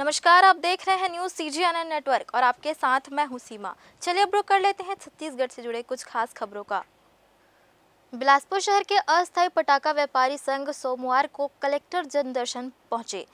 नमस्कार, आप देख रहे हैं न्यूज़ CGNN नेटवर्क और आपके साथ मैं हूं सीमा। चलिए अब रुक कर लेते हैं छत्तीसगढ़ से जुड़े कुछ खास खबरों का। बिलासपुर शहर के अस्थायी पटाखा व्यापारी संघ सोमवार को कलेक्टर जनदर्शन पहुंचे।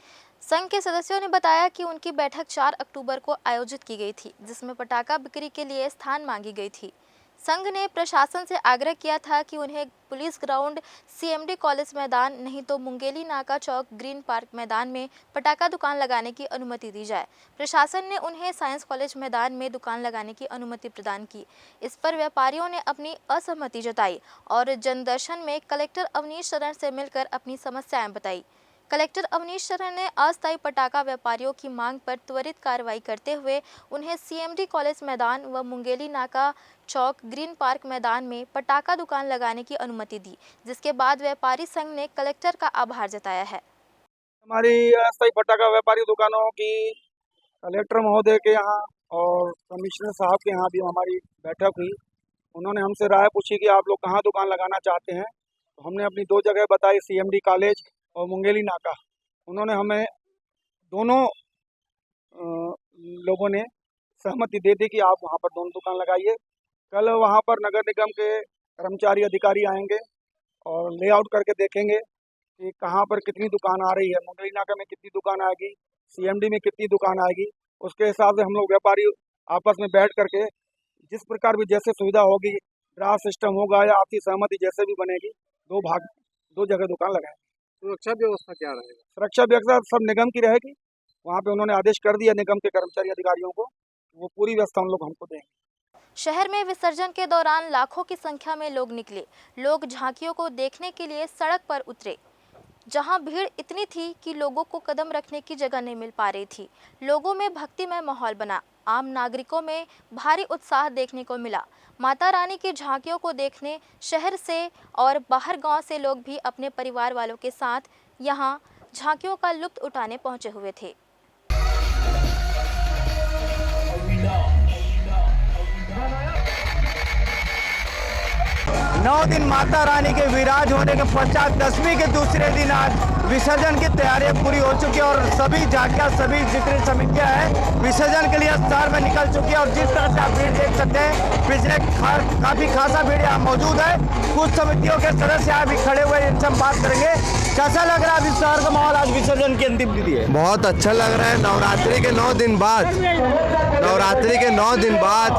संघ के सदस्यों ने बताया कि उनकी बैठक 4 अक्टूबर को आयोजित की गई थी, जिसमें पटाखा बिक्री के लिए स्थान मांगी गई थी। संघ ने प्रशासन से आग्रह किया था कि उन्हें पुलिस ग्राउंड, CMD कॉलेज मैदान, नहीं तो मुंगेली नाका चौक, ग्रीन पार्क मैदान में पटाखा दुकान लगाने की अनुमति दी जाए। प्रशासन ने उन्हें साइंस कॉलेज मैदान में दुकान लगाने की अनुमति प्रदान की। इस पर व्यापारियों ने अपनी असहमति जताई और जनदर्शन में कलेक्टर अवनीश शरण से मिलकर अपनी समस्याएं बताई। कलेक्टर अवनीश शरण ने अस्थायी पटाखा व्यापारियों की मांग पर त्वरित कार्रवाई करते हुए उन्हें CMD कॉलेज मैदान व मुंगेली नाका चौक, ग्रीन पार्क मैदान में पटाखा दुकान लगाने की अनुमति दी, जिसके बाद व्यापारी संघ ने कलेक्टर का आभार जताया है। हमारी अस्थायी पटाखा व्यापारी दुकानों की कलेक्टर महोदय के यहाँ और कमिश्नर साहब के यहाँ भी हमारी बैठक हुई। उन्होंने हमसे राय पूछी कि आप लोग कहाँ दुकान लगाना चाहते हैं, तो हमने अपनी 2 जगह बताई, CMD कॉलेज और मुंगेली नाका। उन्होंने हमें दोनों लोगों ने सहमति दे दी कि आप वहाँ पर दोनों दुकान लगाइए। कल वहाँ पर नगर निगम के कर्मचारी अधिकारी आएंगे और लेआउट करके देखेंगे कि कहाँ पर कितनी दुकान आ रही है, मुंगेली नाका में कितनी दुकान आएगी, CMD में कितनी दुकान आएगी। उसके हिसाब से हम लोग व्यापारी आपस में बैठ करके जिस प्रकार भी जैसे सुविधा होगी, ड्राफ्ट सिस्टम होगा या आपसी सहमति जैसे भी बनेगी, 2 जगह दुकान लगाएंगे। सुरक्षा व्यवस्था क्या रहेगा? सुरक्षा व्यवस्था सब निगम की रहेगी। वहाँ पे उन्होंने आदेश कर दिया निगम के कर्मचारी अधिकारियों को, वो पूरी व्यवस्था उन लोग हमको देंगे। शहर में विसर्जन के दौरान लाखों की संख्या में लोग निकले। लोग झांकियों को देखने के लिए सड़क पर उतरे, जहां भीड़ इतनी थी कि लोगों को कदम रखने की जगह नहीं मिल पा रही थी। लोगों में भक्तिमय माहौल बना। आम नागरिकों में भारी उत्साह देखने को मिला। माता रानी की झांकियों को देखने शहर से और बाहर गांव से लोग भी अपने परिवार वालों के साथ यहां झांकियों का लुत्फ उठाने पहुंचे हुए थे। 9 दिन माता रानी के विराज होने के पश्चात 10वीं के दूसरे दिन आज विसर्जन की तैयारियां पूरी हो चुकी है और सभी झांकियां, सभी जितनी समितियां हैं विसर्जन के लिए शहर में निकल चुकी है। और जिस तरह से आप भीड़ देख सकते हैं, पिछले काफी खासा भीड़ यहाँ मौजूद है। कुछ समितियों के सदस्य यहाँ भी खड़े हुए, इनसे हम बात करेंगे। कैसा लग रहा है अभी शहर का माहौल आज विसर्जन की अंतिम तिथि है? बहुत अच्छा लग रहा है। नवरात्रि के 9 दिन बाद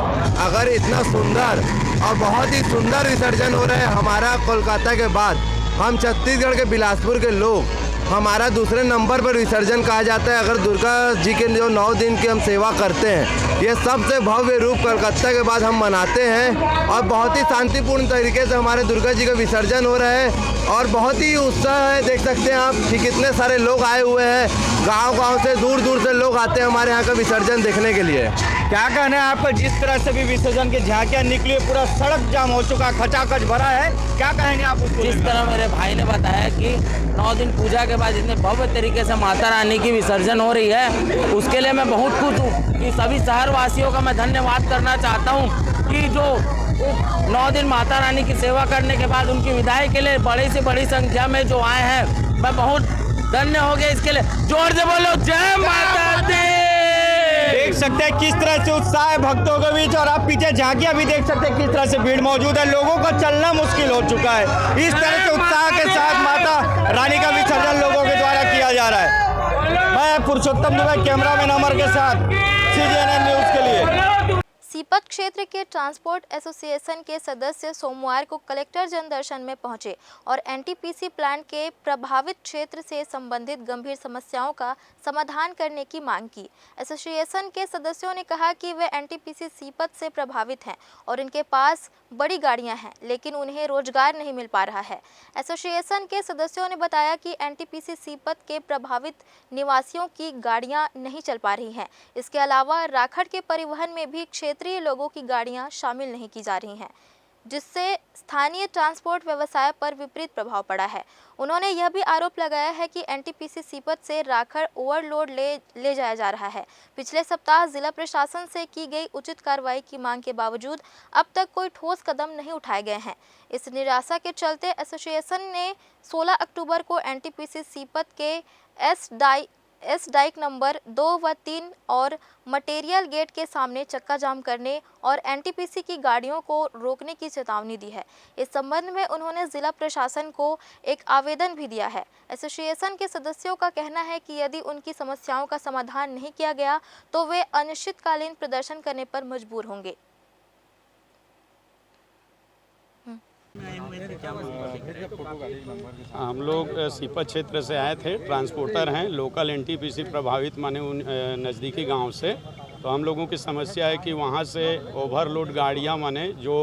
अगर इतना सुंदर और बहुत ही सुंदर विसर्जन हो रहा है हमारा कोलकाता के बाद, हम छत्तीसगढ़ के बिलासपुर के लोग हमारा दूसरे नंबर पर विसर्जन कहा जाता है। अगर दुर्गा जी के जो 9 दिन की हम सेवा करते हैं, ये सबसे भव्य रूप कलकत्ता के बाद हम मनाते हैं और बहुत ही शांतिपूर्ण तरीके से हमारे दुर्गा जी का विसर्जन हो रहा है और बहुत ही उत्साह है। देख सकते हैं आप कि कितने सारे लोग आए हुए हैं, गांव से दूर से लोग आते हैं हमारे यहाँ का विसर्जन देखने के लिए। क्या कहना है आपका? जिस तरह से भी विसर्जन की झांकियां निकली, पूरा सड़क जाम हो चुका, खचाखच भरा है, क्या कहेंगे आप उसको? जिस तरह मेरे भाई ने बताया कि 9 दिन पूजा के बाद इतने भव्य तरीके से माता रानी की विसर्जन हो रही है, उसके लिए मैं बहुत खुश हूँ कि सभी शहर वासियों का मैं धन्यवाद करना चाहता हूँ कि जो 9 दिन माता रानी की सेवा करने के बाद उनकी विदाई के लिए बड़ी से बड़ी संख्या में जो आए हैं, मैं बहुत धन्य हो गया। इसके लिए जोर से बोलो जय माता दी। देख सकते हैं किस तरह से उत्साह है भक्तों के बीच और आप पीछे झांकियां भी देख सकते हैं किस तरह से भीड़ मौजूद है। लोगों का चलना मुश्किल हो चुका है। इस तरह से उत्साह के साथ माता रानी का विसर्जन लोगों के द्वारा किया जा रहा है। मैं पुरुषोत्तम दुबे कैमरामैन अमर के साथ CGNN न्यूज के लिए। सीपत क्षेत्र के ट्रांसपोर्ट एसोसिएशन के सदस्य सोमवार को कलेक्टर जनदर्शन में पहुंचे और NTPC प्लांट के प्रभावित क्षेत्र से संबंधित गंभीर समस्याओं का समाधान करने की मांग की। एसोसिएशन के सदस्यों ने कहा कि वे NTPC सीपत से प्रभावित हैं और इनके पास बड़ी गाड़ियां हैं, लेकिन उन्हें रोजगार नहीं मिल पा रहा है। एसोसिएशन के सदस्यों ने बताया कि NTPC सीपत के प्रभावित निवासियों की गाड़ियां नहीं चल पा रही हैं। इसके अलावा राखड़ के परिवहन में भी क्षेत्रीय लोगों की गाड़ियां शामिल नहीं की जा रही हैं, जिससे स्थानीय ट्रांसपोर्ट व्यवसाय पर विपरीत प्रभाव पड़ा है। उन्होंने यह भी आरोप लगाया है कि NTPC सीपत से राखड़ ओवरलोड ले जाया जा रहा है। पिछले सप्ताह जिला प्रशासन से की गई उचित कार्रवाई की मांग के बावजूद अब तक कोई ठोस कदम नहीं उठाए गए हैं। इस निराशा के चलते एसोसिएशन ने 16 अक्टूबर को NTPC सीपत के एस डाइक नंबर 2 व 3 और मटेरियल गेट के सामने चक्का जाम करने और एनटीपीसी की गाड़ियों को रोकने की चेतावनी दी है। इस संबंध में उन्होंने जिला प्रशासन को एक आवेदन भी दिया है। एसोसिएशन के सदस्यों का कहना है कि यदि उनकी समस्याओं का समाधान नहीं किया गया तो वे अनिश्चितकालीन प्रदर्शन करने पर मजबूर होंगे। हम लोग सीपत क्षेत्र से आए थे, ट्रांसपोर्टर हैं, लोकल एनटीपीसी प्रभावित माने उन नज़दीकी गांव से। तो हम लोगों की समस्या है कि वहां से ओवरलोड गाड़ियां माने जो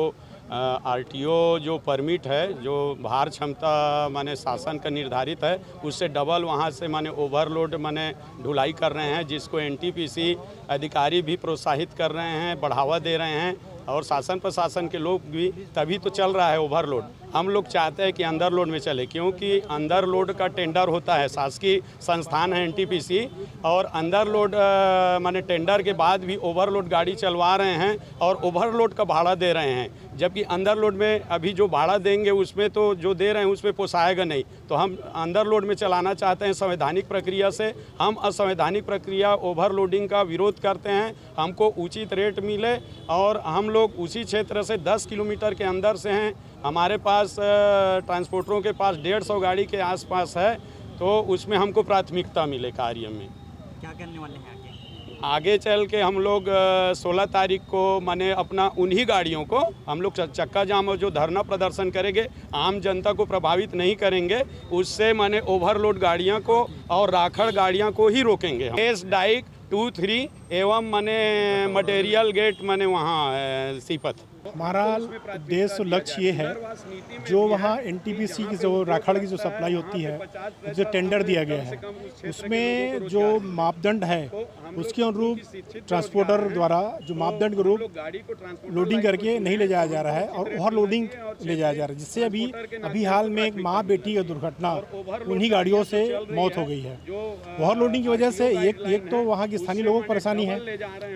आरटीओ जो परमिट है, जो भार क्षमता माने शासन का निर्धारित है, उससे डबल वहां से माने ओवरलोड माने ढुलाई कर रहे हैं, जिसको एनटीपीसी अधिकारी भी प्रोत्साहित कर रहे हैं, बढ़ावा दे रहे हैं और शासन प्रशासन के लोग भी, तभी तो चल रहा है ओवरलोड। हम लोग चाहते हैं कि अंडर लोड में चले, क्योंकि अंडर लोड का टेंडर होता है, शासकीय संस्थान है एनटीपीसी, और अंडर लोड माने टेंडर के बाद भी ओवरलोड गाड़ी चलवा रहे हैं और ओवरलोड का भाड़ा दे रहे हैं, जबकि अंडर लोड में अभी जो भाड़ा देंगे उसमें तो जो दे रहे हैं उसमें पोसाएगा नहीं। तो हम अंडर लोड में चलाना चाहते हैं संवैधानिक प्रक्रिया से। हम असंवैधानिक प्रक्रिया ओवरलोडिंग का विरोध करते हैं। हमको उचित रेट मिले और हम लोग उसी क्षेत्र से 10 किलोमीटर के अंदर से हैं। हमारे पास ट्रांसपोर्टरों के पास 150 गाड़ी के आसपास है, तो उसमें हमको प्राथमिकता मिले कार्य में। क्या करने वाले हैं आगे चल के हम लोग 16 तारीख को माने अपना उन्हीं गाड़ियों को हम लोग चक्का जाम और जो धरना प्रदर्शन करेंगे, आम जनता को प्रभावित नहीं करेंगे, उससे माने ओवरलोड गाड़ियां को और राखड़ गाड़ियां को ही रोकेंगे। एस डाइक 2-3 एवं माने मटेरियल गेट माने वहाँ सीपत। हमारा देश लक्ष्य ये है, जो वहाँ एनटीपीसी की जो राखड़ की जो सप्लाई होती है, जो टेंडर दिया गया है, उसमें जो मापदंड है उसके अनुरूप ट्रांसपोर्टर द्वारा जो मापदंड के रूप लोडिंग करके नहीं ले जाया जा रहा है और ओवर लोडिंग ले जाया जा रहा है, जिससे अभी हाल में एक माँ बेटी की दुर्घटना उन्हीं गाड़ियों से मौत हो गई है। ओवर लोडिंग की वजह से एक तो वहाँ की स्थानीय लोगों को परेशानी है,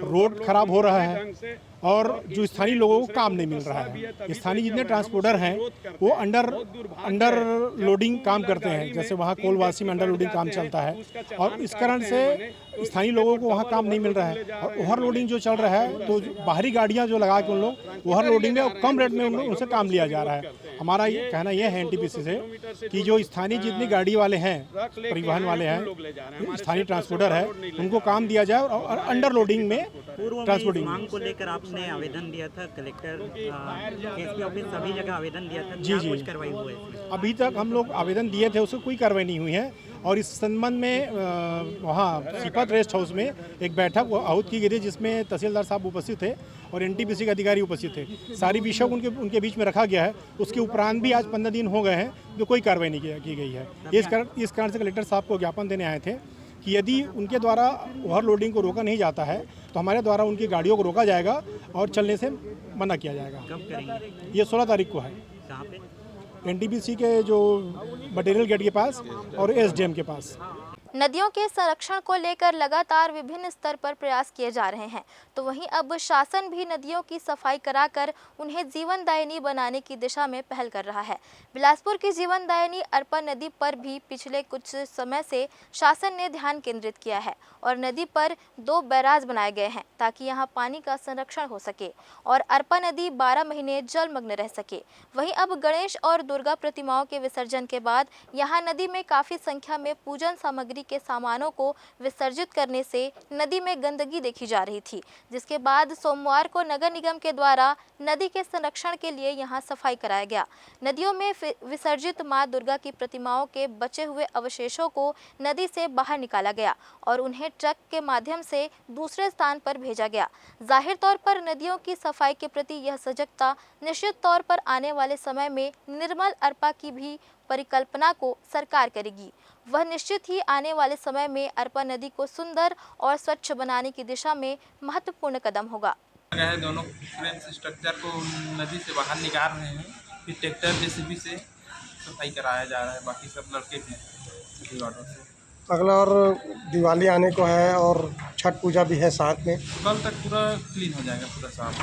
रोड खराब हो रहा है और जो स्थानीय लोगों को काम नहीं मिल रहा है। स्थानीय जितने ट्रांसपोर्टर हैं वो अंडर लोडिंग काम करते हैं, जैसे वहाँ कोलवासी में अंडर लोडिंग काम चलता है और इस कारण से स्थानीय लोगों को वहाँ काम नहीं मिल रहा है। और ओवर लोडिंग जो चल रहा है तो बाहरी गाड़ियाँ जो लगा के उन लोग ओवर लोडिंग में कम रेट में उनसे काम लिया जा रहा है। हमारा ये कहना यह है एनटीपीसी से कि जो स्थानीय जितनी गाड़ी वाले हैं, परिवहन वाले हैं, स्थानीय ट्रांसपोर्टर है, उनको काम दिया जाए और अंडर लोडिंग में ट्रांसपोर्टिंग मांग को लेकर आपने आवेदन दिया था कलेक्टर एसपी ऑफिस सभी जगह आवेदन दिया था। जी कुछ कार्रवाई हुई? अभी तक हम लोग आवेदन दिए थे, उससे कोई कार्रवाई नहीं हुई है। और इस संबंध में वहाँ सीपत रेस्ट हाउस में एक बैठक आहूत की गई थी, जिसमें तहसीलदार साहब उपस्थित थे और एनटीपीसी के अधिकारी उपस्थित थे। सारी विषय उनके बीच में रखा गया है। उसके उपरांत भी आज 15 दिन हो गए हैं जो कोई कार्रवाई नहीं की गई है। इस कारण से कलेक्टर साहब को ज्ञापन देने आए थे कि यदि उनके द्वारा ओवरलोडिंग को रोका नहीं जाता है तो हमारे द्वारा उनकी गाड़ियों को रोका जाएगा और चलने से मना किया जाएगा। कब करेंगे? ये 16 तारीख को है। कहाँ पे? एनटीपीसी के जो मटेरियल गेट के पास और एसडीएम के पास। नदियों के संरक्षण को लेकर लगातार विभिन्न स्तर पर प्रयास किए जा रहे हैं, तो वहीं अब शासन भी नदियों की सफाई कराकर उन्हें जीवनदायिनी बनाने की दिशा में पहल कर रहा है। बिलासपुर की जीवनदायिनी अरपा नदी पर भी पिछले कुछ समय से शासन ने ध्यान केंद्रित किया है और नदी पर 2 बैराज बनाए गए हैं ताकि यहां पानी का संरक्षण हो सके और अरपा नदी 12 महीने जलमग्न रह सके। वहीं अब गणेश और दुर्गा प्रतिमाओं के विसर्जन के बाद यहां नदी में काफी संख्या में पूजन सामग्री के सामानों को विसर्जित करने से नदी में गंदगी देखी जा रही थी, जिसके बाद सोमवार को नगर निगम के द्वारा नदी के संरक्षण के लिए यहां सफाई कराया गया। नदियों में विसर्जित मां दुर्गा की प्रतिमाओं के बचे हुए अवशेषों को नदी से बाहर निकाला गया और उन्हें ट्रक के माध्यम से दूसरे स्थान पर भेजा गया। जाहिर तौर पर नदियों की सफाई के प्रति यह सजगता निश्चित तौर पर आने वाले समय में निर्मल अरपा की भी परिकल्पना को सरकार करेगी। वह निश्चित ही आने वाले समय में अरपा नदी को सुंदर और स्वच्छ बनाने की दिशा में महत्वपूर्ण कदम होगा। दोनों क्रेन स्ट्रक्चर को नदी से बाहर निकाल रहे हैं, फिर ट्रैक्टर जेसीबी से सफाई कराया जा रहा है। बाकी सब लड़के भी हैं। अगला और दिवाली आने को है और छठ पूजा भी है साथ में। कल तक पूरा क्लीन हो जाएगा, पूरा साफ।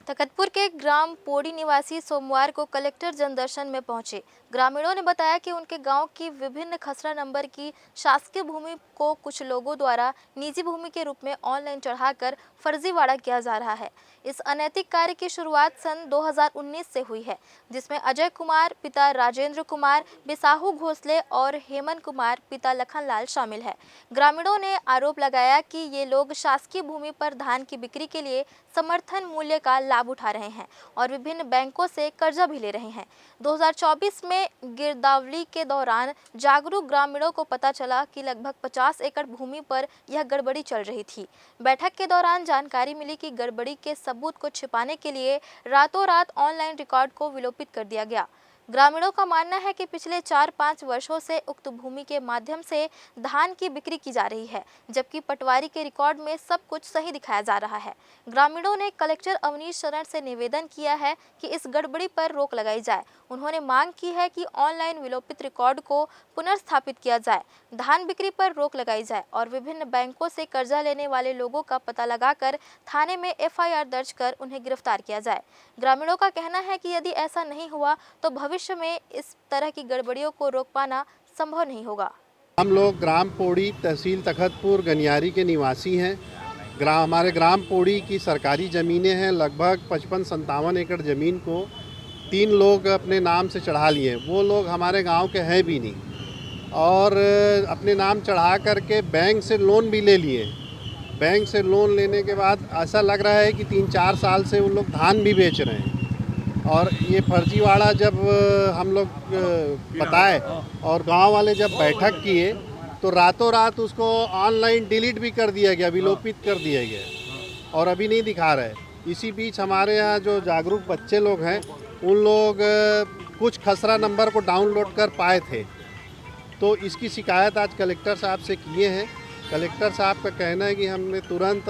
तखतपुर के ग्राम पोड़ी निवासी सोमवार को कलेक्टर जनदर्शन में पहुंचे। ग्रामीणों ने बताया कि उनके गांव की विभिन्न खसरा नंबर की शासकीय भूमि को कुछ लोगों द्वारा निजी भूमि के रूप में ऑनलाइन चढ़ाकर फर्जीवाड़ा किया जा रहा है। इस अनैतिक कार्य की शुरुआत सन 2019 से हुई है, जिसमें अजय कुमार पिता राजेंद्र कुमार, बिसाहू घोसले और हेमंत कुमार पिता लखनलाल शामिल है। ग्रामीणों ने आरोप लगाया कि ये लोग शासकीय भूमि पर धान की बिक्री के लिए समर्थन मूल्य का लाभ उठा रहे हैं और विभिन्न बैंकों से कर्जा भी ले रहे हैं। 2024 में गिरदावरी के दौरान जागरूक ग्रामीणों को पता चला कि लगभग 50 एकड़ भूमि पर यह गड़बड़ी चल रही थी। बैठक के दौरान जानकारी मिली कि गड़बड़ी के सबूत को छिपाने के लिए रातों रात ऑनलाइन रिकॉर्ड को विलोपित कर दिया गया। ग्रामीणों का मानना है कि पिछले 4-5 वर्षों से उक्त भूमि के माध्यम से धान की बिक्री की जा रही है, जबकि पटवारी के रिकॉर्ड में सब कुछ सही दिखाया जा रहा है। ग्रामीणों ने कलेक्टर अवनीश शरण से निवेदन किया है कि इस गड़बड़ी पर रोक लगाई जाए। उन्होंने मांग की है कि ऑनलाइन विलोपित रिकॉर्ड को पुनर्स्थापित किया जाए, धान बिक्री पर रोक लगाई जाए और विभिन्न बैंकों से कर्जा लेने वाले लोगों का पता लगाकर थाने में FIR दर्ज कर उन्हें गिरफ्तार किया जाए। ग्रामीणों का कहना है कि यदि ऐसा नहीं हुआ तो भविष्य में इस तरह की गड़बड़ियों को रोक पाना संभव नहीं होगा। हम लोग ग्राम पोड़ी तहसील तखतपुर गनियारी के निवासी हैं। हमारे ग्राम पोड़ी की सरकारी ज़मीनें हैं। लगभग 55-57 एकड़ ज़मीन को 3 लोग अपने नाम से चढ़ा लिए। वो लोग हमारे गांव के हैं भी नहीं और अपने नाम चढ़ा करके बैंक से लोन भी ले लिए। बैंक से लोन लेने के बाद ऐसा लग रहा है कि 3-4 साल से वो लोग धान भी बेच रहे हैं। और ये फर्जीवाड़ा जब हम लोग बताए और गांव वाले जब बैठक किए तो रातों रात उसको ऑनलाइन डिलीट भी कर दिया गया, विलोपित कर दिया गया और अभी नहीं दिखा रहे। इसी बीच हमारे यहाँ जो जागरूक बच्चे लोग हैं उन लोग कुछ खसरा नंबर को डाउनलोड कर पाए थे, तो इसकी शिकायत आज कलेक्टर साहब से किए हैं। कलेक्टर साहब का कहना है कि हमने तुरंत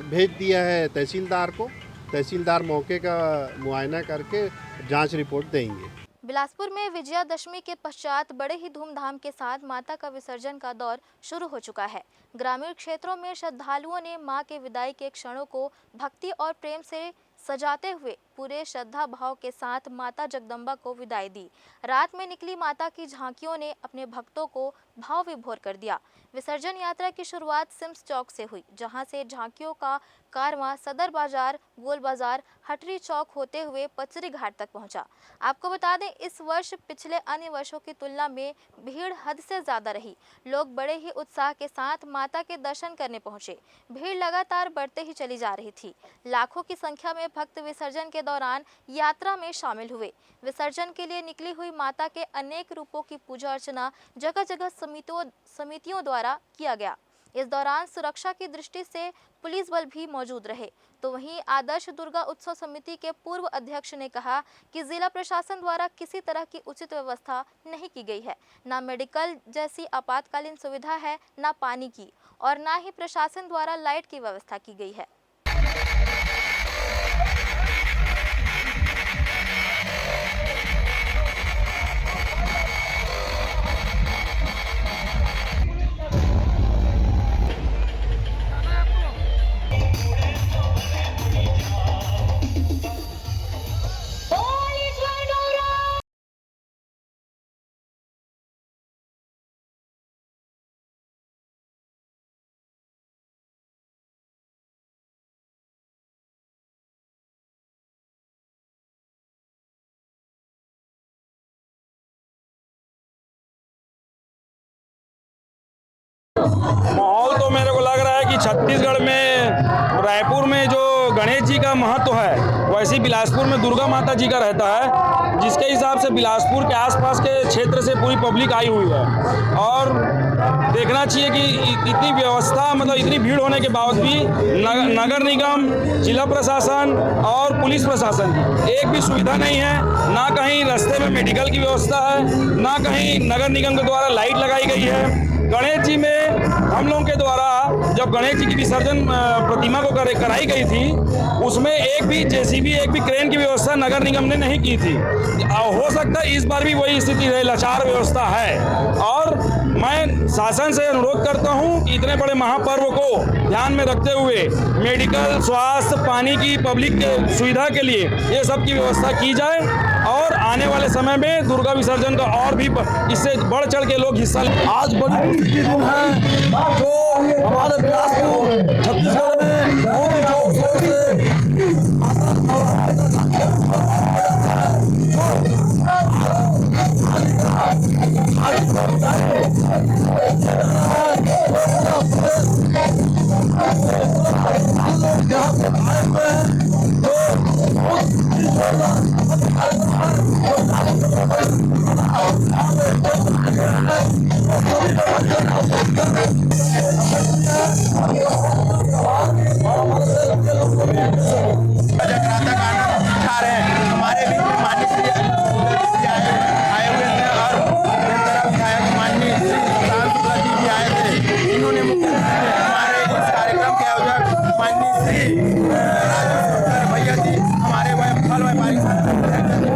भेज दिया है तहसीलदार को। तहसीलदार मौके का मुआयना करके जांच रिपोर्ट देंगे। बिलासपुर में विजयादशमी के पश्चात बड़े ही धूमधाम के साथ माता का विसर्जन का दौर शुरू हो चुका है। ग्रामीण क्षेत्रों में श्रद्धालुओं ने मां के विदाई के क्षणों को भक्ति और प्रेम से सजाते हुए पूरे श्रद्धा भाव के साथ माता जगदम्बा को विदाई दी। रात में निकली माता की झांकियों ने अपने भक्तों को भाव विभोर कर दिया। विसर्जन यात्रा की शुरुआत सिम्स चौक से हुई, जहां से झांकियों का कारवां सदर बाजार, गोल बाजार, हटरी चौक होते हुए पचरी घाट तक पहुंचा। आपको बता दें, इस वर्ष पिछले अन्य वर्षों की तुलना में भीड़ हद से ज्यादा रही। लोग बड़े ही उत्साह के साथ माता के दर्शन करने पहुंचे। भीड़ लगातार बढ़ते ही चली जा रही थी। लाखों की संख्या में भक्त विसर्जन के दौरान यात्रा में शामिल हुए। विसर्जन के लिए निकली हुई माता के अनेक रूपों की पूजा अर्चना जगह जगह समितियों द्वारा किया गया। इस दौरान सुरक्षा की दृष्टि से पुलिस बल भी मौजूद रहे। तो वहीं आदर्श दुर्गा उत्सव समिति के पूर्व अध्यक्ष ने कहा कि जिला प्रशासन द्वारा किसी तरह की उचित व्यवस्था नहीं की गई है। ना मेडिकल जैसी आपातकालीन सुविधा है, ना पानी की, और ना ही प्रशासन द्वारा लाइट की व्यवस्था की गई है। माहौल तो मेरे को लग रहा है कि छत्तीसगढ़ में रायपुर में जो गणेश जी का महत्व है वैसे बिलासपुर में दुर्गा माता जी का रहता है, जिसके हिसाब से बिलासपुर के आसपास के क्षेत्र से पूरी पब्लिक आई हुई है। और देखना चाहिए कि इतनी व्यवस्था, मतलब इतनी भीड़ होने के बावजूद भी नगर निगम, जिला प्रशासन और पुलिस प्रशासन की एक भी सुविधा नहीं है। ना कहीं रास्ते में मेडिकल की व्यवस्था है, ना कहीं नगर निगम के द्वारा लाइट लगाई गई है। गणेश जी में हम लोगों के द्वारा जब गणेश जी की विसर्जन प्रतिमा को कराई गई थी, उसमें एक भी JCB, एक भी क्रेन की व्यवस्था नगर निगम ने नहीं की थी। हो सकता है इस बार भी वही स्थिति रहे, लाचार व्यवस्था है। और मैं शासन से अनुरोध करता हूं कि इतने बड़े महापर्व को ध्यान में रखते हुए मेडिकल, स्वास्थ्य, पानी की, पब्लिक के सुविधा के लिए ये सब की व्यवस्था की जाए और आने वाले समय में दुर्गा विसर्जन का और भी इससे बढ़ चढ़ के लोग हिस्सा लें। आज बड़ी खुशी की दिन है जो हमारे बिलासपुर छत्तीसगढ़ में बहुत ही जोर शोर हमारे बीच में माननीय श्री आए हुए थे और विधायक माननीय श्री सुशांत शुक्ला जी भी आए थे। इन्होंने मुख्य रूप से हमारे इस कार्यक्रम के आयोजक माननीय श्री राजू भैया जी हमारे फल व्यापारी के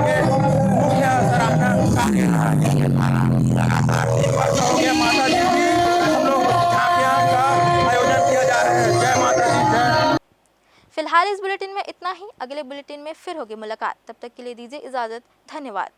मुख्य सराहना हो गया। माता जी भी हम लोग झांकियां का आयोजन किया जा रहा है। जय माता दी जय। फिलहाल इस बुलेटिन में इतना ही। अगले बुलेटिन में फिर होगी मुलाकात। तब तक के लिए दीजिए इजाजत। धन्यवाद।